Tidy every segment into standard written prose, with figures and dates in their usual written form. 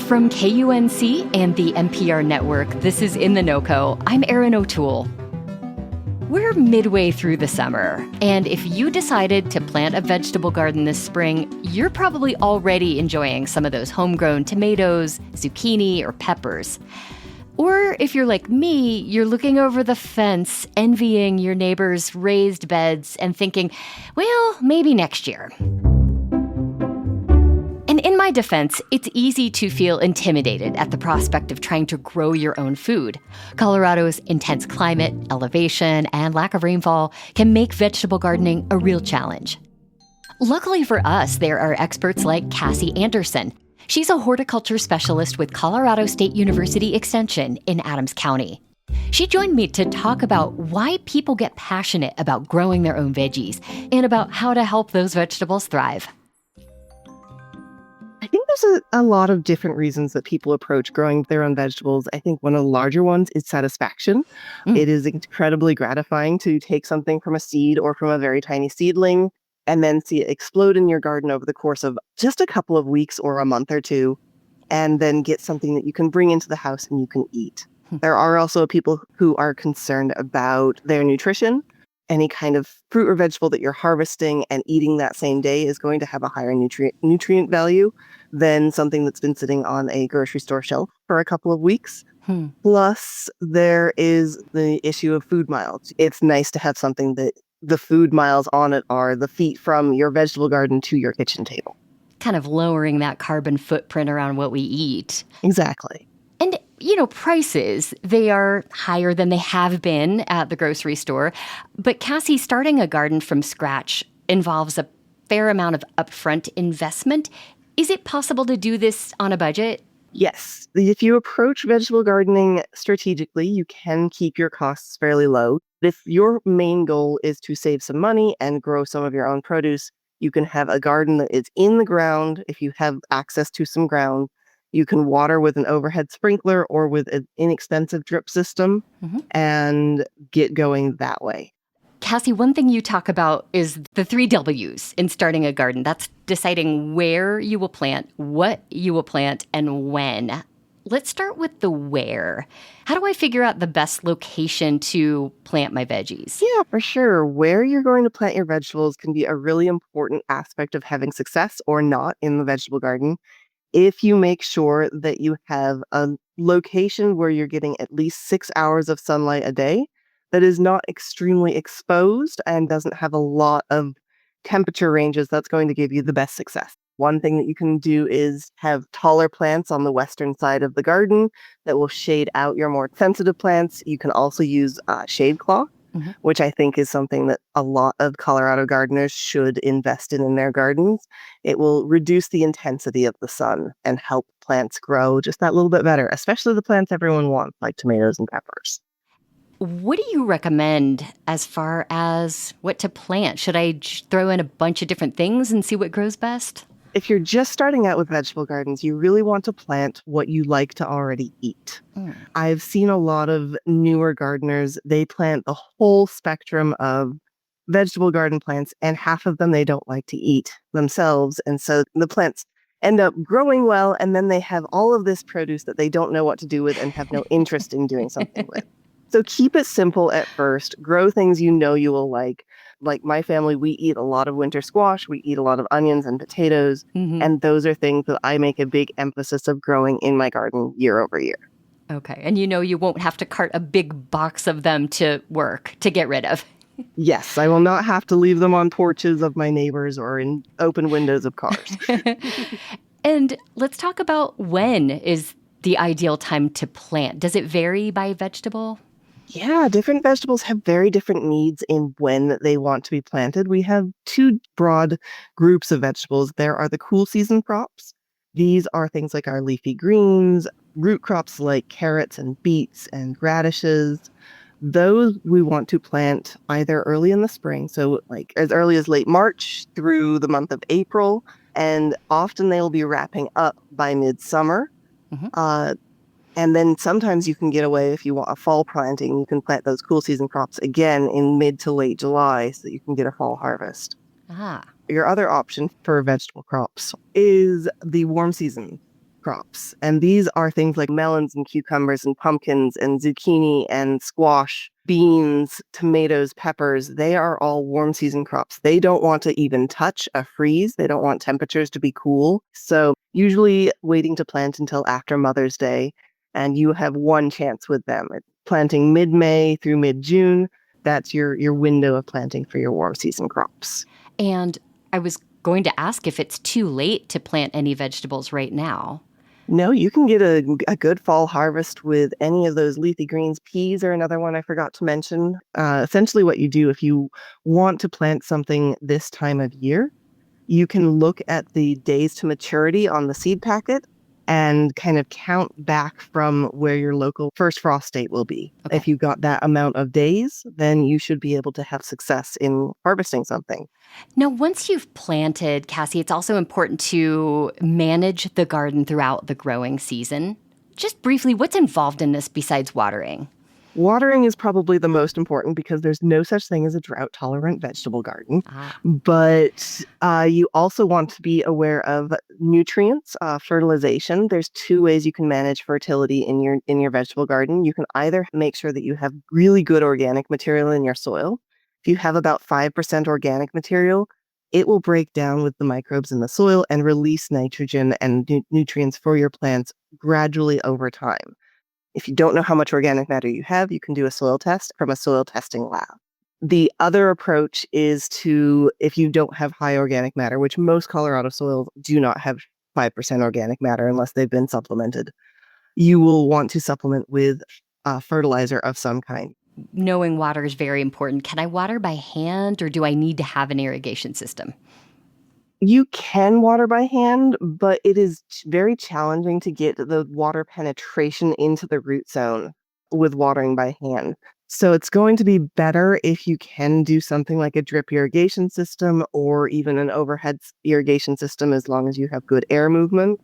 From KUNC and the NPR network, this is In The NoCo. I'm Erin O'Toole. We're midway through the summer, and if you decided to plant a vegetable garden this spring, you're probably already enjoying some of those homegrown tomatoes, zucchini, or peppers. Or if you're like me, you're looking over the fence, envying your neighbor's raised beds and thinking, well, maybe next year. And in my defense, it's easy to feel intimidated at the prospect of trying to grow your own food. Colorado's intense climate, elevation, and lack of rainfall can make vegetable gardening a real challenge. Luckily for us, there are experts like Cassie Anderson. She's a horticulture specialist with Colorado State University Extension in Adams County. She joined me to talk about why people get passionate about growing their own veggies and about how to help those vegetables thrive. I think there's a lot of different reasons that people approach growing their own vegetables. I think one of the larger ones is satisfaction. It is incredibly gratifying to take something from a seed or from a very tiny seedling and then see it explode in your garden over the course of just a couple of weeks or a month or two, and then get something that you can bring into the house and you can eat. There are also people who are concerned about their nutrition. Any kind of fruit or vegetable that you're harvesting and eating that same day is going to have a higher nutrient value than something that's been sitting on a grocery store shelf for a couple of weeks. Plus, there is the issue of food miles. It's nice to have something that the food miles on it are the feet from your vegetable garden to your kitchen table. Kind of lowering that carbon footprint around what we eat. Exactly. And, prices, they are higher than they have been at the grocery store. But Cassie, starting a garden from scratch involves a fair amount of upfront investment. Is it possible to do this on a budget? Yes. If you approach vegetable gardening strategically, you can keep your costs fairly low. If your main goal is to save some money and grow some of your own produce, you can have a garden that is in the ground. If you have access to some ground, you can water with an overhead sprinkler or with an inexpensive drip system and get going that way. Cassie, one thing you talk about is the 3 W's in starting a garden. That's deciding where you will plant, what you will plant, and when. Let's start with the where. How do I figure out the best location to plant my veggies? Yeah, for sure. Where you're going to plant your vegetables can be a really important aspect of having success or not in the vegetable garden. If you make sure that you have a location where you're getting at least 6 hours of sunlight a day that is not extremely exposed and doesn't have a lot of temperature ranges, that's going to give you the best success. One thing that you can do is have taller plants on the western side of the garden that will shade out your more sensitive plants. You can also use shade cloth, which I think is something that a lot of Colorado gardeners should invest in their gardens. It will reduce the intensity of the sun and help plants grow just that little bit better, especially the plants everyone wants, like tomatoes and peppers. What do you recommend as far as what to plant? Should I throw in a bunch of different things and see what grows best? If you're just starting out with vegetable gardens, you really want to plant what you like to already eat. I've seen a lot of newer gardeners, they plant the whole spectrum of vegetable garden plants, and half of them they don't like to eat themselves. And so the plants end up growing well, and then they have all of this produce that they don't know what to do with and have no interest in doing something with. So keep it simple at first. Grow things you know you will like. Like my family, we eat a lot of winter squash. We eat a lot of onions and potatoes. And those are things that I make a big emphasis of growing in my garden year over year. Okay. And you won't have to cart a big box of them to work to get rid of. Yes, I will not have to leave them on porches of my neighbors or in open windows of cars. And let's talk about when is the ideal time to plant. Does it vary by vegetable? Yeah, different vegetables have very different needs in when they want to be planted. We have 2 broad groups of vegetables. There are the cool season crops. These are things like our leafy greens, root crops like carrots and beets and radishes. Those we want to plant either early in the spring, so like as early as late March through the month of April, and often they will be wrapping up by midsummer. And then sometimes you can get away if you want a fall planting. You can plant those cool season crops again in mid to late July so that you can get a fall harvest. Your other option for vegetable crops is the warm season. crops. And these are things like melons and cucumbers and pumpkins and zucchini and squash, beans, tomatoes, peppers. They are all warm season crops. They don't want to even touch a freeze. They don't want temperatures to be cool. So usually waiting to plant until after Mother's Day, and you have one chance with them. Planting mid-May through mid-June, that's your window of planting for your warm season crops. And I was going to ask if it's too late to plant any vegetables right now. No, you can get a good fall harvest with any of those leafy greens. Peas are another one I forgot to mention. Essentially what you do if you want to plant something this time of year, you can look at the days to maturity on the seed packet and kind of count back from where your local first frost date will be. Okay. If you got that amount of days, then you should be able to have success in harvesting something. Now, once you've planted, Cassie, it's also important to manage the garden throughout the growing season. Just briefly, what's involved in this besides watering? Watering is probably the most important because there's no such thing as a drought-tolerant vegetable garden. But you also want to be aware of nutrients, fertilization. There's two ways you can manage fertility in your vegetable garden. You can either make sure that you have really good organic material in your soil. If you have about 5% organic material, it will break down with the microbes in the soil and release nitrogen and nutrients for your plants gradually over time. If you don't know how much organic matter you have, you can do a soil test from a soil testing lab. The other approach is to, if you don't have high organic matter, which most Colorado soils do not have 5% organic matter unless they've been supplemented, you will want to supplement with fertilizer of some kind. Knowing water is very important. Can I water by hand or do I need to have an irrigation system? You can water by hand, but it is very challenging to get the water penetration into the root zone with watering by hand. So it's going to be better if you can do something like a drip irrigation system or even an overhead irrigation system, as long as you have good air movement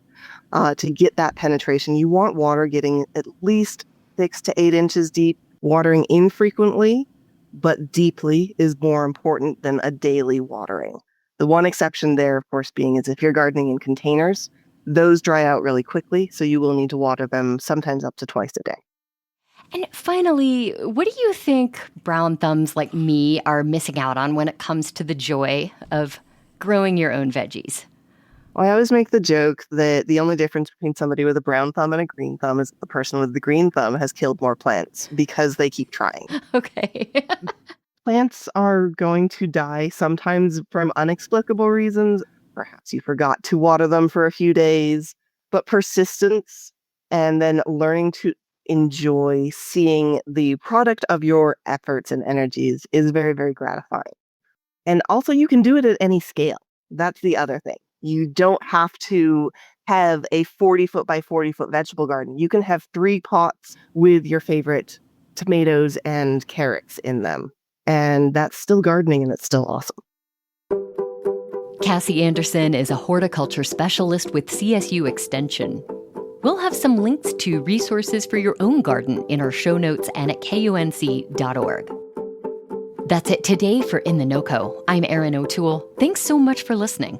to get that penetration. You want water getting at least 6 to 8 inches deep. Watering infrequently but deeply is more important than a daily watering. The one exception there, of course, being is if you're gardening in containers, those dry out really quickly, so you will need to water them sometimes up to twice a day. And finally, what do you think brown thumbs like me are missing out on when it comes to the joy of growing your own veggies? Well, I always make the joke that the only difference between somebody with a brown thumb and a green thumb is the person with the green thumb has killed more plants because they keep trying. Okay. Plants are going to die sometimes from inexplicable reasons. Perhaps you forgot to water them for a few days, but persistence and then learning to enjoy seeing the product of your efforts and energies is very, very gratifying. And also you can do it at any scale. That's the other thing. You don't have to have a 40-foot by 40-foot vegetable garden. You can have 3 pots with your favorite tomatoes and carrots in them. And that's still gardening and it's still awesome. Cassie Anderson is a horticulture specialist with CSU Extension. We'll have some links to resources for your own garden in our show notes and at KUNC.org. That's it today for In The NoCo. I'm Erin O'Toole. Thanks so much for listening.